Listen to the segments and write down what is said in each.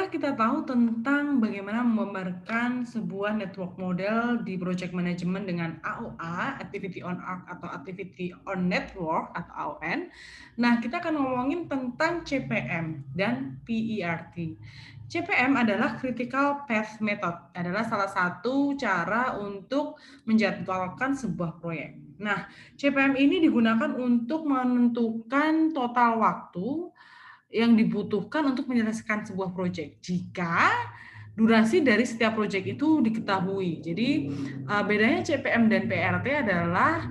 Apakah kita tahu tentang bagaimana memgambarkan sebuah network model di project management dengan AOA, Activity on Arc atau Activity on Network atau AON? Nah, kita akan ngomongin tentang CPM dan PERT. CPM adalah Critical Path Method, adalah salah satu cara untuk menjadwalkan sebuah proyek. Nah, CPM ini digunakan untuk menentukan total waktu yang dibutuhkan untuk menyelesaikan sebuah proyek jika durasi dari setiap proyek itu diketahui. Jadi bedanya CPM dan PRT adalah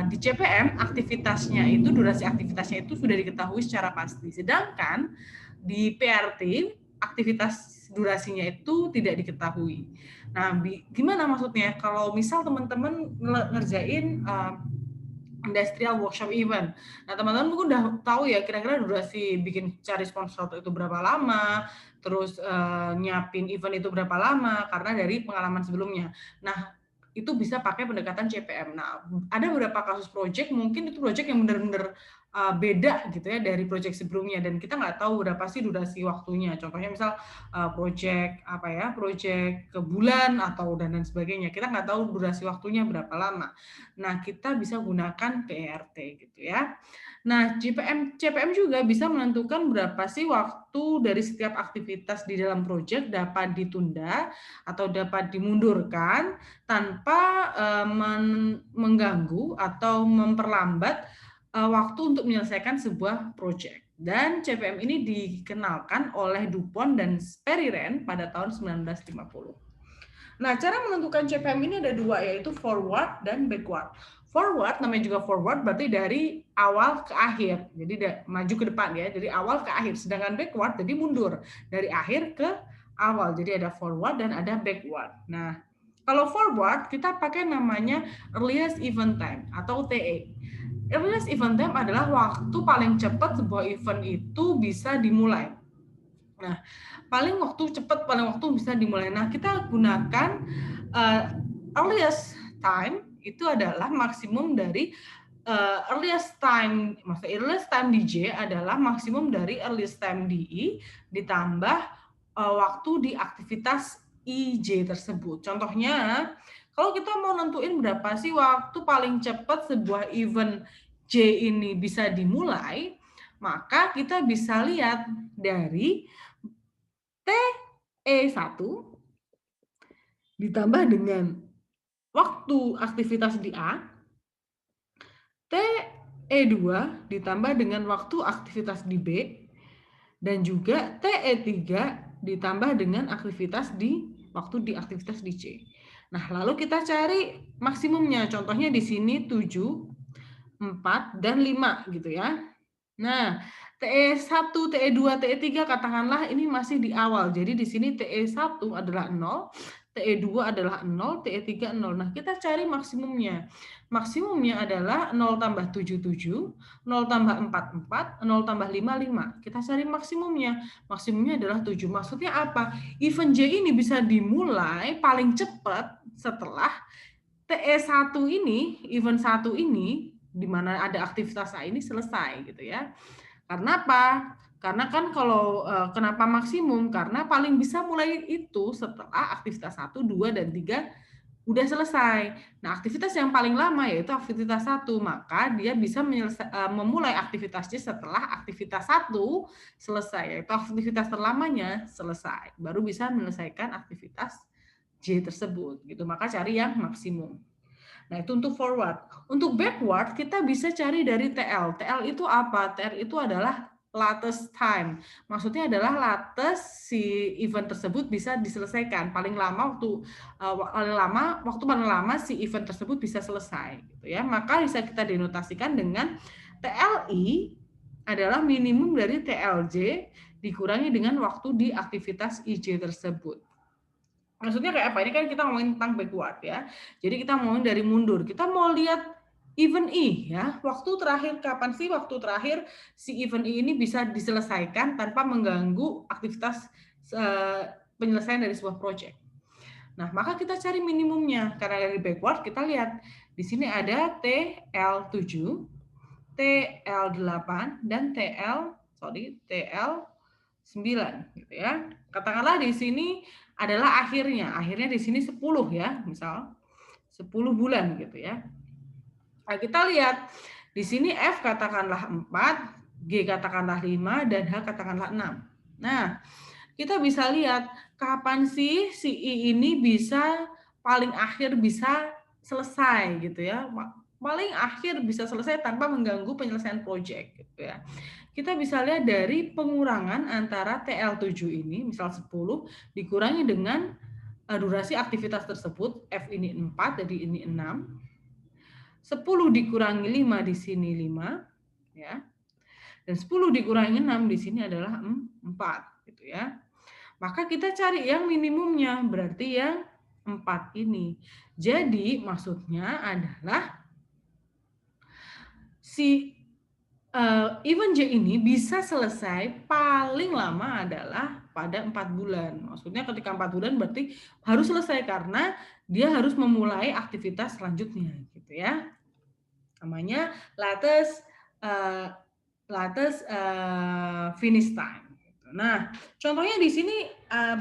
di CPM aktivitasnya itu durasi aktivitasnya itu sudah diketahui secara pasti. Sedangkan di PRT aktivitas durasinya itu tidak diketahui. Nah, gimana maksudnya? Kalau misal teman-teman ngerjain industrial workshop event. Nah, teman-teman mungkin udah tahu ya kira-kira durasi bikin cari sponsor itu berapa lama, terus nyiapin event itu berapa lama karena dari pengalaman sebelumnya. Nah, itu bisa pakai pendekatan CPM. Nah, ada beberapa kasus project mungkin itu project yang benar-benar beda gitu ya dari project sebelumnya dan kita nggak tahu berapa sih durasi waktunya. Contohnya misal project apa ya, project ke bulan atau dan lain sebagainya. Kita nggak tahu durasi waktunya berapa lama. Nah, kita bisa gunakan PERT gitu ya. Nah, CPM juga bisa menentukan berapa sih waktu dari setiap aktivitas di dalam proyek dapat ditunda atau dapat dimundurkan tanpa mengganggu atau memperlambat waktu untuk menyelesaikan sebuah proyek. Dan CPM ini dikenalkan oleh DuPont dan Sperry-Rand pada tahun 1950. Nah, cara menentukan CPM ini ada dua, yaitu forward dan backward. Forward, namanya juga forward, berarti dari awal ke akhir. Jadi maju ke depan ya, dari awal ke akhir. Sedangkan backward, jadi mundur. Dari akhir ke awal. Jadi ada forward dan ada backward. Nah, kalau forward, kita pakai namanya earliest event time atau TE. Earliest event time adalah waktu paling cepat sebuah event itu bisa dimulai. Nah, paling waktu bisa dimulai. Nah, kita gunakan earliest time itu adalah maksimum dari earliest time DJ adalah maksimum dari earliest time DI ditambah waktu di aktivitas IJ tersebut. Contohnya, kalau kita mau nentuin berapa sih waktu paling cepat sebuah event J ini bisa dimulai, maka kita bisa lihat dari TE1 ditambah dengan waktu aktivitas di A, TE2 ditambah dengan waktu aktivitas di B, dan juga TE3 ditambah dengan aktivitas di waktu di aktivitas di C. Nah, lalu kita cari maksimumnya. Contohnya di sini 7, 4, dan 5 gitu ya. Nah, TE1, TE2, TE3 katakanlah ini masih di awal. Jadi di sini TE1 adalah 0, TE2 adalah 0, TE3 0. Nah, kita cari maksimumnya. Maksimumnya adalah 0 tambah 7, 7, 0 tambah 4, 4, 0 tambah 5, 5. Kita cari maksimumnya. Maksimumnya adalah 7. Maksudnya apa? Event J ini bisa dimulai paling cepat setelah TE1 ini, event 1 ini, di mana ada aktivitas A ini selesai gitu ya. Karena apa? Karena kan kalau kenapa maksimum? Karena paling bisa mulai itu setelah aktivitas 1, 2, dan 3 udah selesai. Nah, aktivitas yang paling lama yaitu aktivitas 1, maka dia bisa memulai aktivitasnya setelah aktivitas 1 selesai, yaitu aktivitas terlamanya selesai. Baru bisa menyelesaikan aktivitas J tersebut gitu. Maka cari yang maksimum. Nah, itu untuk forward. Untuk backward, kita bisa cari dari TL. TL itu apa? TL itu adalah latest time. Maksudnya adalah latest si event tersebut bisa diselesaikan. Paling lama waktu paling lama si event tersebut bisa selesai gitu ya. Maka bisa kita denotasikan dengan TLI adalah minimum dari TLJ dikurangi dengan waktu di aktivitas IJ tersebut. Maksudnya kayak apa? Ini kan kita ngomongin tentang backward ya. Jadi kita ngomongin dari mundur. Kita mau lihat event I ya. Waktu terakhir kapan sih waktu terakhir si event I ini bisa diselesaikan tanpa mengganggu aktivitas penyelesaian dari sebuah project. Nah, maka kita cari minimumnya. Karena dari backward kita lihat di sini ada TL7, TL8 dan TL9. 9 gitu ya. Katakanlah di sini adalah akhirnya di sini 10 ya, misal 10 bulan gitu ya. Nah, kita lihat di sini F katakanlah 4, G katakanlah 5, dan H katakanlah 6. Nah, kita bisa lihat kapan sih si I ini bisa paling akhir bisa selesai gitu ya. Paling akhir bisa selesai tanpa mengganggu penyelesaian proyek gitu ya. Kita bisa lihat dari pengurangan antara TL7 ini, misal 10, dikurangi dengan durasi aktivitas tersebut, F ini 4, jadi ini 6. 10 dikurangi 5 di sini 5, ya. Dan 10 dikurangi 6 di sini adalah 4, gitu ya. Maka kita cari yang minimumnya, berarti yang 4 ini. Jadi maksudnya adalah si event J ini bisa selesai paling lama adalah pada 4 bulan. Maksudnya ketika 4 bulan berarti harus selesai karena dia harus memulai aktivitas selanjutnya gitu ya. Namanya latest finish time. Nah, contohnya di sini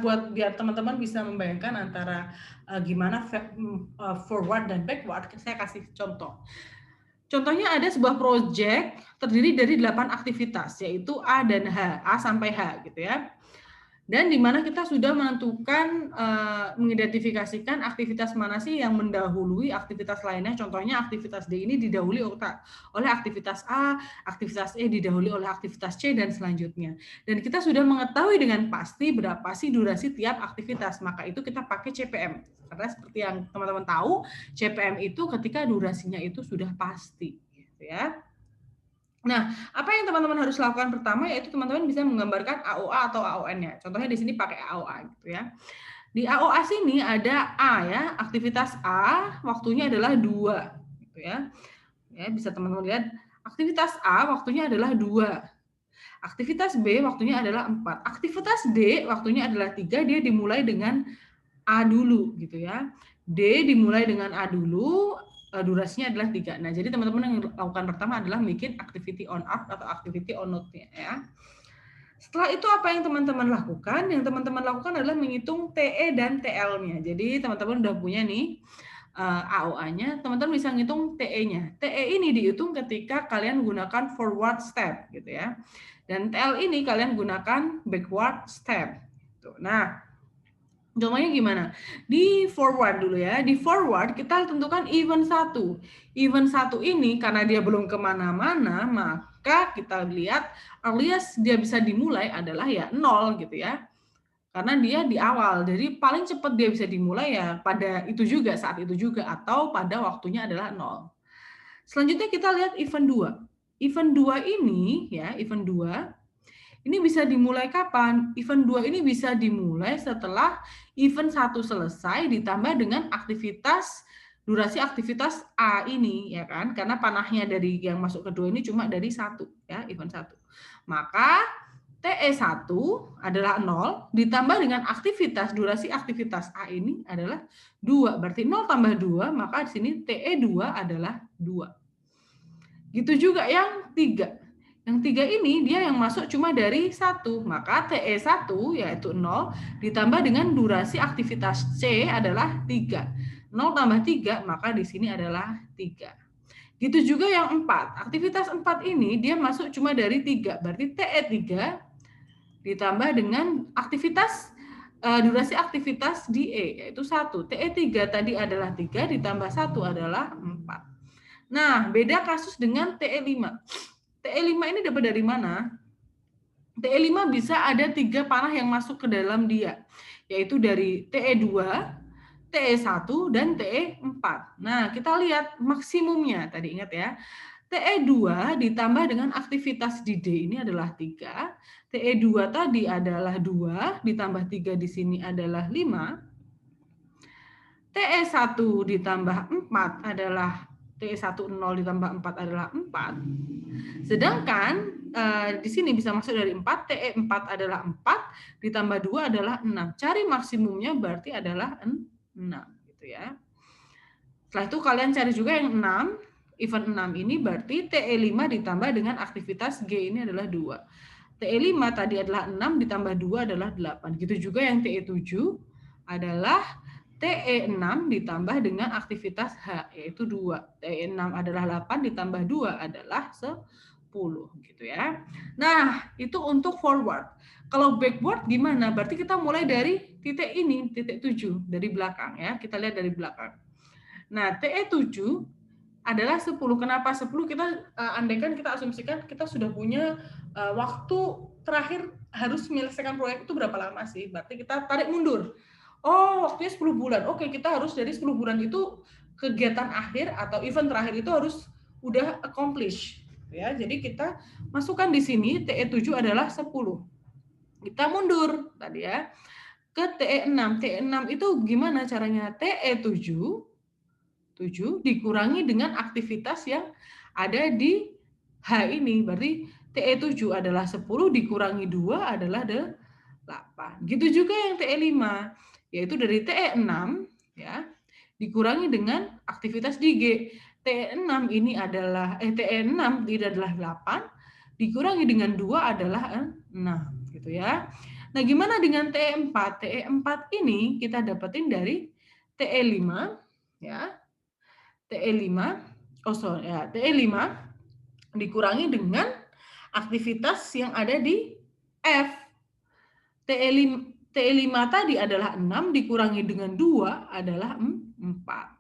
buat biar teman-teman bisa membayangkan antara gimana forward dan backward, saya kasih contoh. Contohnya ada sebuah proyek terdiri dari 8 aktivitas, yaitu A dan H, A sampai H gitu ya. Dan di mana kita sudah menentukan, mengidentifikasikan aktivitas mana sih yang mendahului aktivitas lainnya. Contohnya aktivitas D ini didahului oleh aktivitas A, aktivitas E didahului oleh aktivitas C, dan selanjutnya. Dan kita sudah mengetahui dengan pasti berapa sih durasi tiap aktivitas. Maka itu kita pakai CPM. Karena seperti yang teman-teman tahu, CPM itu ketika durasinya itu sudah pasti. Gitu ya. Nah, apa yang teman-teman harus lakukan pertama yaitu teman-teman bisa menggambarkan AOA atau AON-nya. Contohnya di sini pakai AOA gitu ya. Di AOA sini ada A ya, aktivitas A waktunya adalah 2 gitu ya. Ya, bisa teman-teman lihat aktivitas A waktunya adalah 2. Aktivitas B waktunya adalah 4. Aktivitas D waktunya adalah 3, dia dimulai dengan A dulu gitu ya. D dimulai dengan A dulu, durasinya adalah 3. Nah, jadi teman-teman yang lakukan pertama adalah bikin activity on off atau activity on note-nya ya. Setelah itu apa yang teman-teman lakukan? Yang teman-teman lakukan adalah menghitung TE dan TL-nya. Jadi teman-teman udah punya nih AOA-nya, teman-teman bisa ngitung TE-nya. TE ini dihitung ketika kalian gunakan forward step gitu ya. Dan TL ini kalian gunakan backward step. Nah, contohnya gimana? Di forward dulu ya. Di forward kita tentukan event 1. Event 1 ini karena dia belum kemana-mana, maka kita lihat earliest dia bisa dimulai adalah ya 0 gitu ya. Karena dia di awal. Jadi paling cepat dia bisa dimulai ya pada itu juga, saat itu juga. Atau pada waktunya adalah 0. Selanjutnya kita lihat event 2. Event 2 ini ya, event 2 ini bisa dimulai kapan? Event 2 ini bisa dimulai setelah event 1 selesai ditambah dengan durasi aktivitas A ini ya kan? Karena panahnya dari yang masuk kedua ini cuma dari 1 ya, event 1. Maka TE1 adalah 0 ditambah dengan durasi aktivitas A ini adalah 2. Berarti 0 tambah 2, maka di sini TE2 adalah 2. Gitu juga yang 3. Yang 3 ini dia yang masuk cuma dari 1, maka TE1 yaitu 0 ditambah dengan durasi aktivitas C adalah 3. 0 tambah 3 maka di sini adalah 3. Gitu juga yang 4. Aktivitas 4 ini dia masuk cuma dari 3, berarti TE3 ditambah dengan durasi aktivitas di E yaitu 1. TE3 tadi adalah 3 ditambah 1 adalah 4. Nah, beda kasus dengan TE5. TE5 ini dapat dari mana? TE5 bisa ada 3 panah yang masuk ke dalam dia, yaitu dari TE2, TE1, dan TE4. Nah, kita lihat maksimumnya, tadi ingat ya. TE2 ditambah dengan aktivitas di D ini adalah 3. TE2 tadi adalah 2, ditambah 3 di sini adalah 5. TE1 ditambah 4 adalah TE1 0 ditambah 4 adalah 4. Sedangkan di sini bisa masuk dari 4, TE4 adalah 4, ditambah 2 adalah 6. Cari maksimumnya berarti adalah 6 gitu ya. Setelah itu kalian cari juga yang 6, event 6 ini berarti TE5 ditambah dengan aktivitas G ini adalah 2. TE5 tadi adalah 6 ditambah 2 adalah 8. Gitu juga yang TE7 adalah TE6 ditambah dengan aktivitas H, yaitu 2. TE6 adalah 8 ditambah 2 adalah 10 gitu ya. Nah, itu untuk forward. Kalau backward gimana? Berarti kita mulai dari titik ini, titik 7 dari belakang ya. Kita lihat dari belakang. Nah, TE7 adalah 10. Kenapa 10? Kita andaikan kita asumsikan kita sudah punya waktu terakhir harus menyelesaikan proyek itu berapa lama sih? Berarti kita tarik mundur. Oh, waktunya 10 bulan. Oke, kita harus dari 10 bulan itu kegiatan akhir atau event terakhir itu harus udah accomplish. Ya, jadi kita masukkan di sini TE7 adalah 10. Kita mundur tadi ya ke TE6. TE6 itu gimana caranya? TE7 dikurangi dengan aktivitas yang ada di H ini. Berarti TE7 adalah 10 dikurangi 2 adalah 8. Gitu juga yang TE5, yaitu dari TE6 ya dikurangi dengan aktivitas di G. TE6 ini adalah TE6 ini adalah 8 dikurangi dengan 2 adalah 6 gitu ya. Nah, gimana dengan TE4? TE4 ini kita dapetin dari TE5 ya. TE5, TE5 dikurangi dengan aktivitas yang ada di F. TE5 tadi adalah 6 dikurangi dengan 2 adalah 4.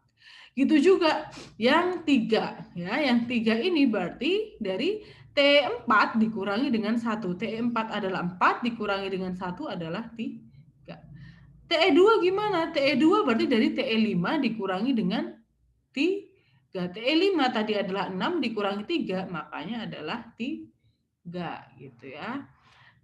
Gitu juga yang 3 ya, yang 3 ini berarti dari TE4 dikurangi dengan 1. TE4 adalah 4 dikurangi dengan 1 adalah 3. TE2 gimana? TE2 berarti dari TE5 dikurangi dengan 3. TE5 tadi adalah 6 dikurangi 3, makanya adalah 3 gitu ya.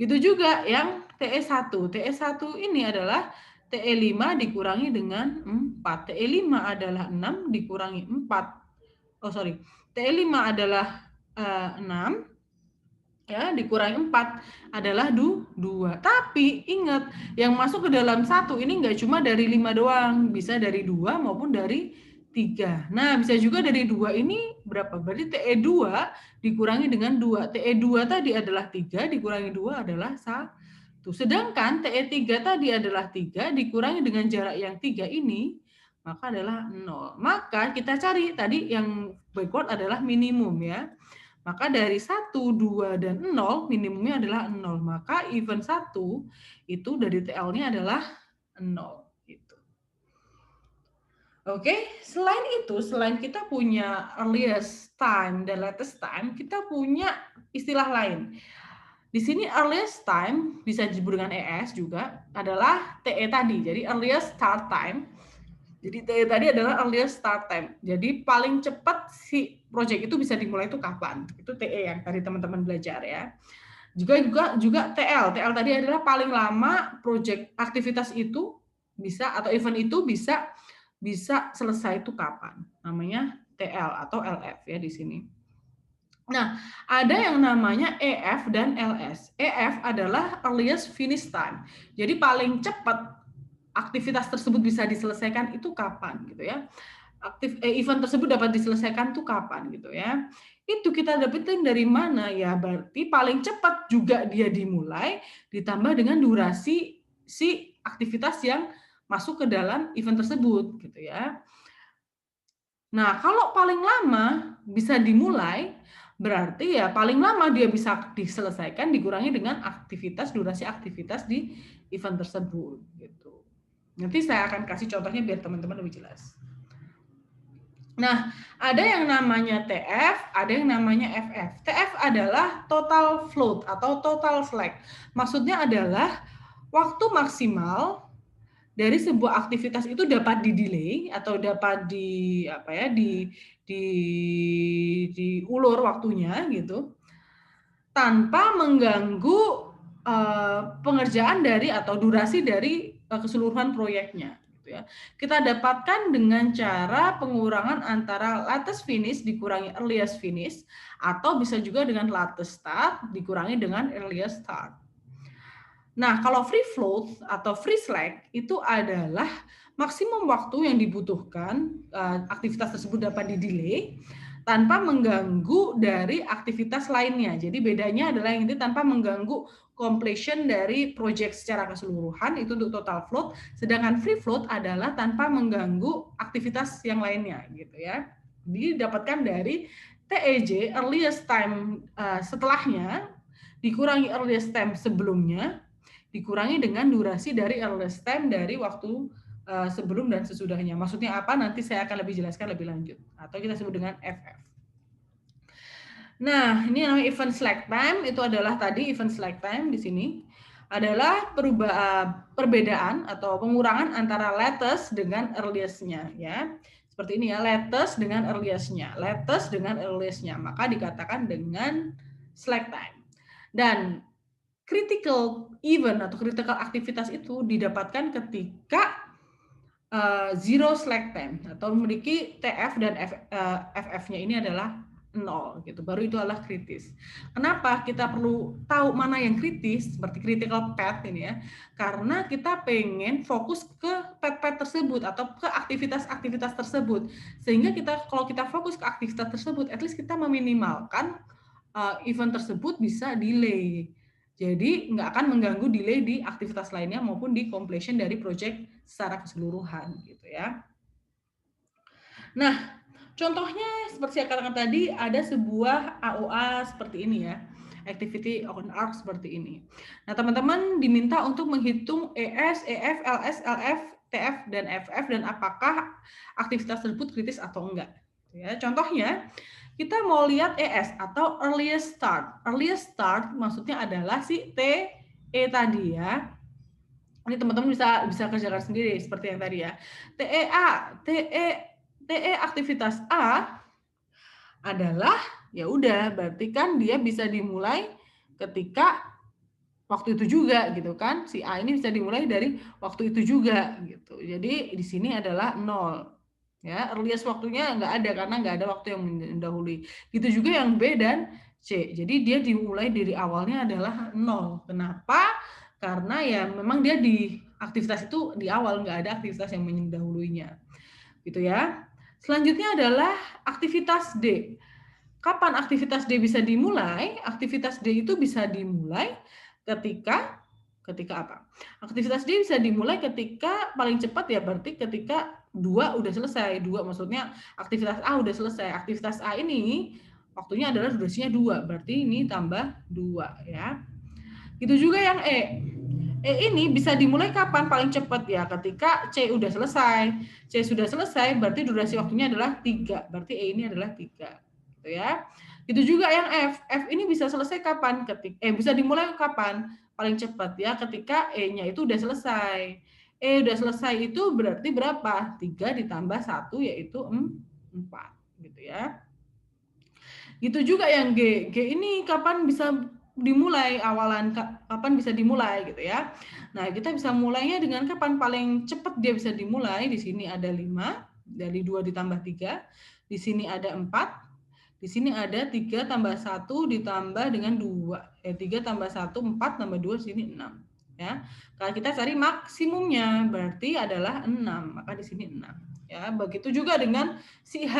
Gitu juga yang TE1. TE1 ini adalah TE5 dikurangi dengan 4. TE5 adalah 6 dikurangi 4. TE5 adalah 6 ya dikurangi 4 adalah 2. Tapi ingat, yang masuk ke dalam 1 ini enggak cuma dari 5 doang, bisa dari 2 maupun dari 3. Nah, bisa juga dari 2 ini berapa? Berarti TE2 dikurangi dengan 2. TE2 tadi adalah 3 dikurangi 2 adalah 1. Sedangkan TE3 tadi adalah 3 dikurangi dengan jarak yang 3 ini maka adalah 0. Maka kita cari tadi yang backward adalah minimum ya. Maka dari 1, 2, dan 0, minimumnya adalah 0. Maka event 1 itu dari TL-nya adalah 0. Gitu. Oke, selain itu, selain kita punya earliest time dan latest time, kita punya istilah lain. Di sini earliest time bisa disebut dengan ES juga adalah TE tadi. Jadi earliest start time. Jadi TE tadi adalah earliest start time. Jadi paling cepat si project itu bisa dimulai itu kapan? Itu TE yang tadi teman-teman belajar ya. Juga TL. TL tadi adalah paling lama project aktivitas itu bisa atau event itu bisa selesai itu kapan? Namanya TL atau LF ya di sini. Nah, ada yang namanya EF dan LS. EF adalah earliest finish time. Jadi paling cepat aktivitas tersebut bisa diselesaikan itu kapan gitu ya. Event tersebut dapat diselesaikan itu kapan gitu ya. Itu kita dapetin dari mana ya? Berarti paling cepat juga dia dimulai ditambah dengan durasi si aktivitas yang masuk ke dalam event tersebut gitu ya. Nah, kalau paling lama bisa dimulai, berarti ya paling lama dia bisa diselesaikan dikurangi dengan durasi aktivitas di event tersebut gitu. Nanti saya akan kasih contohnya biar teman-teman lebih jelas. Nah, ada yang namanya TF, ada yang namanya FF. TF adalah total float atau total slack. Maksudnya adalah waktu maksimal dari sebuah aktivitas itu dapat di-delay atau dapat diulur waktunya gitu tanpa mengganggu pengerjaan dari atau durasi dari keseluruhan proyeknya gitu ya. Kita dapatkan dengan cara pengurangan antara latest finish dikurangi earliest finish atau bisa juga dengan latest start dikurangi dengan earliest start. Nah, kalau free float atau free slack itu adalah maksimum waktu yang dibutuhkan aktivitas tersebut dapat di-delay tanpa mengganggu dari aktivitas lainnya. Jadi bedanya adalah yang ini tanpa mengganggu completion dari project secara keseluruhan, itu untuk total float, sedangkan free float adalah tanpa mengganggu aktivitas yang lainnya gitu ya. Didapatkan dari TEJ earliest time setelahnya dikurangi earliest time sebelumnya dikurangi dengan durasi dari earliest time dari waktu sebelum dan sesudahnya. Maksudnya apa? Nanti saya akan lebih jelaskan lebih lanjut. Atau kita sebut dengan FF. Nah, ini namanya event slack time. Itu adalah tadi event slack time di sini adalah perbedaan atau pengurangan antara latest dengan earliest-nya ya. Seperti ini ya, latest dengan earliest-nya. Latest dengan earliest-nya. Maka dikatakan dengan slack time. Dan critical event atau critical aktivitas itu didapatkan ketika zero slack time atau memiliki TF dan FF-nya ini adalah 0 gitu. Baru itu adalah kritis. Kenapa kita perlu tahu mana yang kritis seperti critical path ini ya? Karena kita pengen fokus ke path tersebut atau ke aktivitas-aktivitas tersebut. Sehingga kalau kita fokus ke aktivitas tersebut, at least kita meminimalkan event tersebut bisa delay. Jadi nggak akan mengganggu delay di aktivitas lainnya maupun di completion dari project secara keseluruhan gitu ya. Nah, contohnya seperti saya katakan tadi ada sebuah AOA seperti ini ya. Activity on arc seperti ini. Nah, teman-teman diminta untuk menghitung ES, EF, LS, LF, TF dan FF dan apakah aktivitas tersebut kritis atau enggak. Ya, contohnya kita mau lihat ES atau earliest start. Earliest start maksudnya adalah si TE tadi ya. Ini teman-teman bisa kerjakan sendiri seperti yang tadi ya. TE aktivitas A adalah ya udah berarti kan dia bisa dimulai ketika waktu itu juga gitu kan. Si A ini bisa dimulai dari waktu itu juga gitu. Jadi di sini adalah 0. Ya, earliest waktunya nggak ada karena nggak ada waktu yang mendahului. Gitu juga yang B dan C. Jadi dia dimulai dari awalnya adalah 0. Kenapa? Karena ya memang dia di aktivitas itu di awal nggak ada aktivitas yang mendahuluinya. Gitu ya. Selanjutnya adalah aktivitas D. Kapan aktivitas D bisa dimulai? Aktivitas D itu bisa dimulai ketika apa? Aktivitas D bisa dimulai ketika paling cepat ya berarti ketika 2 udah selesai. 2 maksudnya aktivitas A udah selesai. Aktivitas A ini waktunya adalah durasinya 2. Berarti ini tambah 2 ya. Itu juga yang E. E ini bisa dimulai kapan paling cepat ya ketika C udah selesai. C sudah selesai berarti durasi waktunya adalah 3. Berarti E ini adalah 3. Gitu ya. Itu juga yang F. F ini bisa selesai kapan? Bisa dimulai kapan? Paling cepat ya ketika E-nya itu udah selesai. E udah selesai itu berarti berapa? 3 ditambah 1 yaitu 4 gitu ya. Gitu juga yang G. G ini kapan bisa dimulai awalan kapan bisa dimulai gitu ya. Nah, kita bisa mulainya dengan kapan paling cepat dia bisa dimulai. Di sini ada 5, dari 2 ditambah 3. Di sini ada 4. Di sini ada 3 tambah 1 ditambah dengan 2. 3 tambah 1, 4 tambah 2, di sini 6. Ya. Kalau kita cari maksimumnya berarti adalah 6. Maka di sini 6. Ya, begitu juga dengan si H.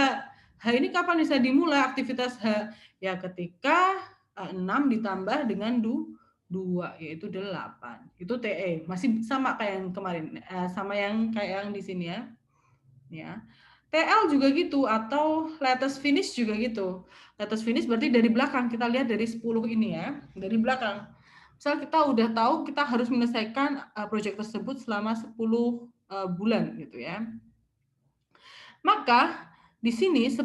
H ini kapan bisa dimulai aktivitas H? Ya ketika 6 ditambah dengan 2 yaitu 8. Itu TE. Masih sama kayak yang kemarin. Sama yang kayak yang di sini ya. Ya. TL juga gitu atau latest finish juga gitu. Latest finish berarti dari belakang. Kita lihat dari 10 ini ya, dari belakang. Misal kita udah tahu kita harus menyelesaikan proyek tersebut selama 10 bulan gitu ya. Maka di sini 10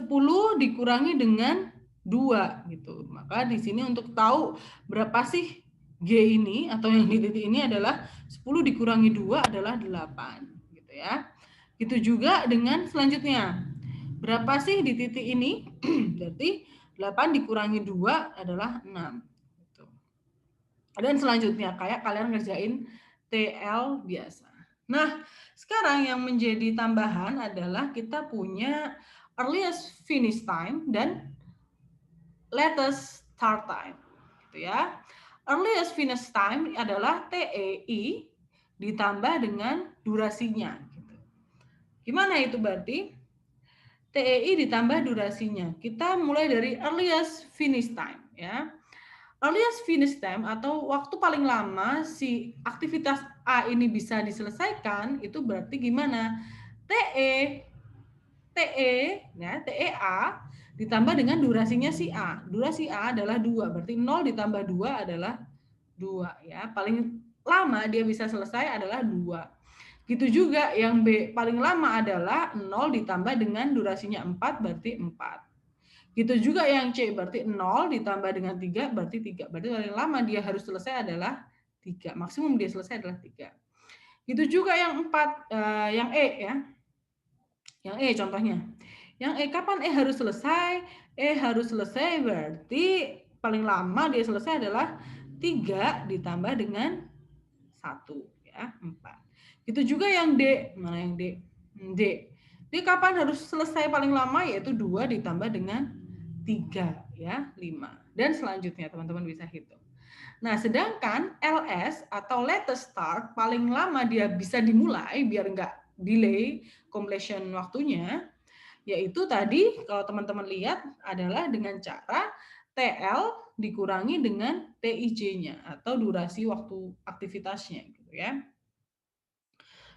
dikurangi dengan 2 gitu. Maka di sini untuk tahu berapa sih G ini atau yang di titik ini adalah 10 dikurangi 2 adalah 8 gitu ya. Itu juga dengan selanjutnya. Berapa sih di titik ini? Berarti 8 dikurangi 2 adalah 6. Gitu. Dan selanjutnya kayak kalian ngerjain TL biasa. Nah, sekarang yang menjadi tambahan adalah kita punya earliest finish time dan latest start time. Gitu ya. Earliest finish time adalah TEI ditambah dengan durasinya. Gimana itu berarti? TEI ditambah durasinya. Kita mulai dari earliest finish time ya. Earliest finish time atau waktu paling lama si aktivitas A ini bisa diselesaikan itu berarti gimana? TEA ditambah dengan durasinya si A. Durasi A adalah 2, berarti 0 ditambah 2 adalah 2 ya. Paling lama dia bisa selesai adalah 2. Gitu juga yang B, paling lama adalah 0 ditambah dengan durasinya 4 berarti 4. Gitu juga yang C, berarti 0 ditambah dengan 3 berarti 3. Berarti paling lama dia harus selesai adalah 3. Maksimum dia selesai adalah 3. Gitu juga yang 4, yang E ya. Yang E contohnya. Yang E kapan E harus selesai? E harus selesai berarti paling lama dia selesai adalah 3 ditambah dengan 1 ya, 4. Itu juga yang D. Mana yang D? D. D kapan harus selesai paling lama? Yaitu 2 ditambah dengan 3 ya, 5. Dan selanjutnya teman-teman bisa hitung. Nah, sedangkan LS atau latest start paling lama dia bisa dimulai biar nggak delay completion waktunya, yaitu tadi kalau teman-teman lihat adalah dengan cara TL dikurangi dengan TIJ-nya atau durasi waktu aktivitasnya gitu ya.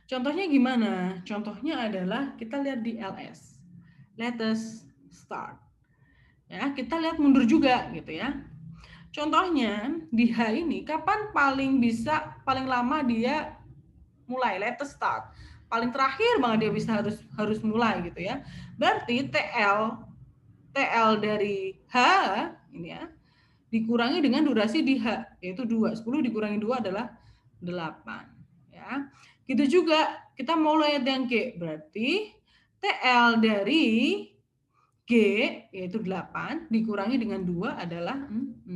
Contohnya gimana? Contohnya adalah kita lihat di LS, latest start. Ya, kita lihat mundur juga gitu ya. Contohnya di H ini kapan paling lama dia mulai latest start. Paling terakhir banget dia bisa harus mulai gitu ya. Berarti TL dari H ini ya dikurangi dengan durasi di H yaitu 2. 10 dikurangi 2 adalah 8 ya. Gitu juga kita mau lihat yang G, berarti TL dari G yaitu 8 dikurangi dengan 2 adalah 6.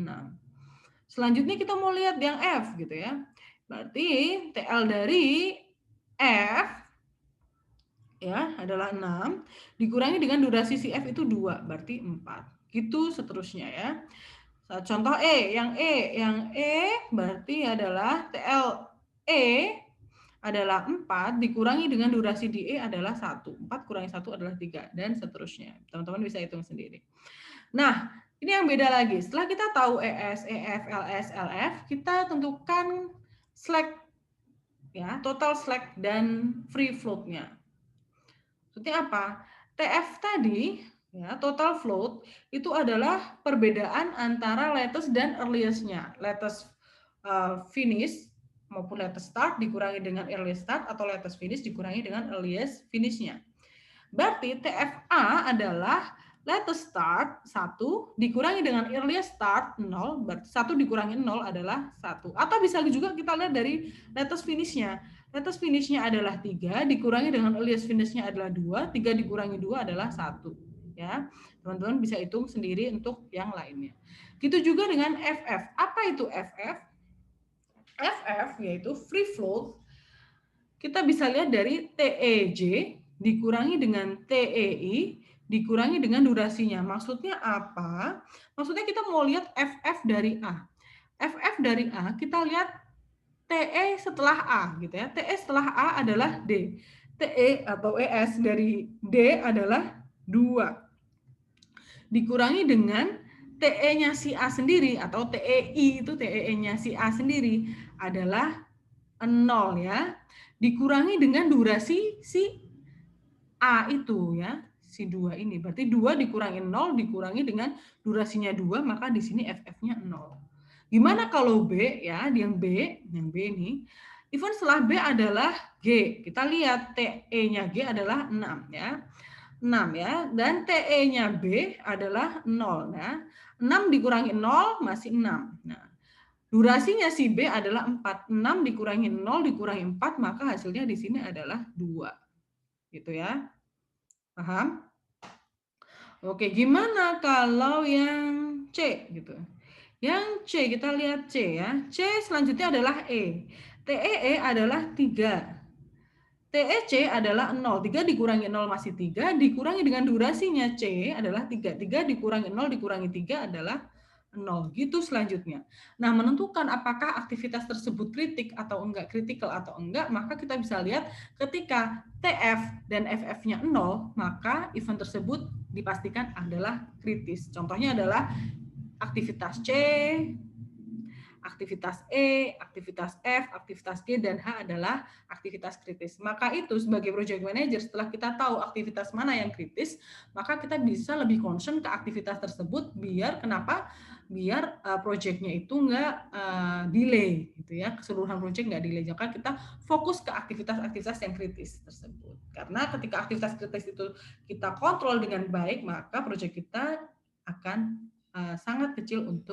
Selanjutnya kita mau lihat yang F gitu ya. Berarti TL dari F ya adalah 6 dikurangi dengan durasi si F itu 2 berarti 4. Gitu seterusnya ya. Contoh yang E berarti adalah TL E adalah 4 dikurangi dengan durasi di E adalah 1. 4 kurangi 1 adalah 3 dan seterusnya. Teman-teman bisa hitung sendiri. Nah, ini yang beda lagi. Setelah kita tahu ES, EF, LS, LF, kita tentukan slack ya, total slack dan free float-nya. Maksudnya apa? TF tadi ya, total float itu adalah perbedaan antara latest dan earliest-nya. Latest finish maupun latest start dikurangi dengan earliest start atau latest finish dikurangi dengan earliest finish-nya. Berarti TFA adalah latest start 1 dikurangi dengan earliest start 0, berarti 1 dikurangi 0 adalah 1. Atau bisa juga kita lihat dari latest finish-nya. Latest finish-nya adalah 3, dikurangi dengan earliest finish-nya adalah 2, 3 dikurangi 2 adalah 1. Ya, teman-teman bisa hitung sendiri untuk yang lainnya. Gitu juga dengan FF. Apa itu FF? FF yaitu free float. Kita bisa lihat dari TEJ dikurangi dengan TEI dikurangi dengan durasinya. Maksudnya apa? Maksudnya kita mau lihat FF dari A. FF dari A kita lihat TE setelah A gitu ya. TE setelah A adalah D. TE atau ES dari D adalah 2. Dikurangi dengan TE-nya si A sendiri atau TEI itu TE-nya si A sendiri adalah 0 ya. Dikurangi dengan durasi si A itu ya, si 2 ini. Berarti 2 dikurangi 0 dikurangi dengan durasinya 2, maka di sini FF-nya 0. Gimana kalau B ya, yang B ini, even setelah B adalah G. Kita lihat TE-nya G adalah 6 ya. 6 ya, dan TE-nya B adalah 0 ya. 6 dikurangi 0 masih 6. Nah, durasinya si B adalah 4. 6 dikurangi 0 dikurangi 4, maka hasilnya di sini adalah 2. Gitu ya. Paham? Oke, gimana kalau yang C gitu? Yang C, kita lihat C ya. C selanjutnya adalah E. TEE adalah 3. TEC adalah 0. 3 dikurangi 0 masih 3. Dikurangi dengan durasinya C adalah 3. 3 dikurangi 0 dikurangi 3 adalah nol gitu selanjutnya. Nah, menentukan apakah aktivitas tersebut kritik atau enggak, kritikal atau enggak, maka kita bisa lihat ketika TF dan FF-nya nol, maka event tersebut dipastikan adalah kritis. Contohnya adalah aktivitas C, aktivitas E, aktivitas F, aktivitas G, dan H adalah aktivitas kritis. Maka itu sebagai project manager, setelah kita tahu aktivitas mana yang kritis, maka kita bisa lebih concern ke aktivitas tersebut biar kenapa? Biar projectnya itu nggak delay, gitu ya. Keseluruhan project nggak delay. Maka kita fokus ke aktivitas-aktivitas yang kritis tersebut. Karena ketika aktivitas kritis itu kita kontrol dengan baik, maka project kita akan sangat kecil untuk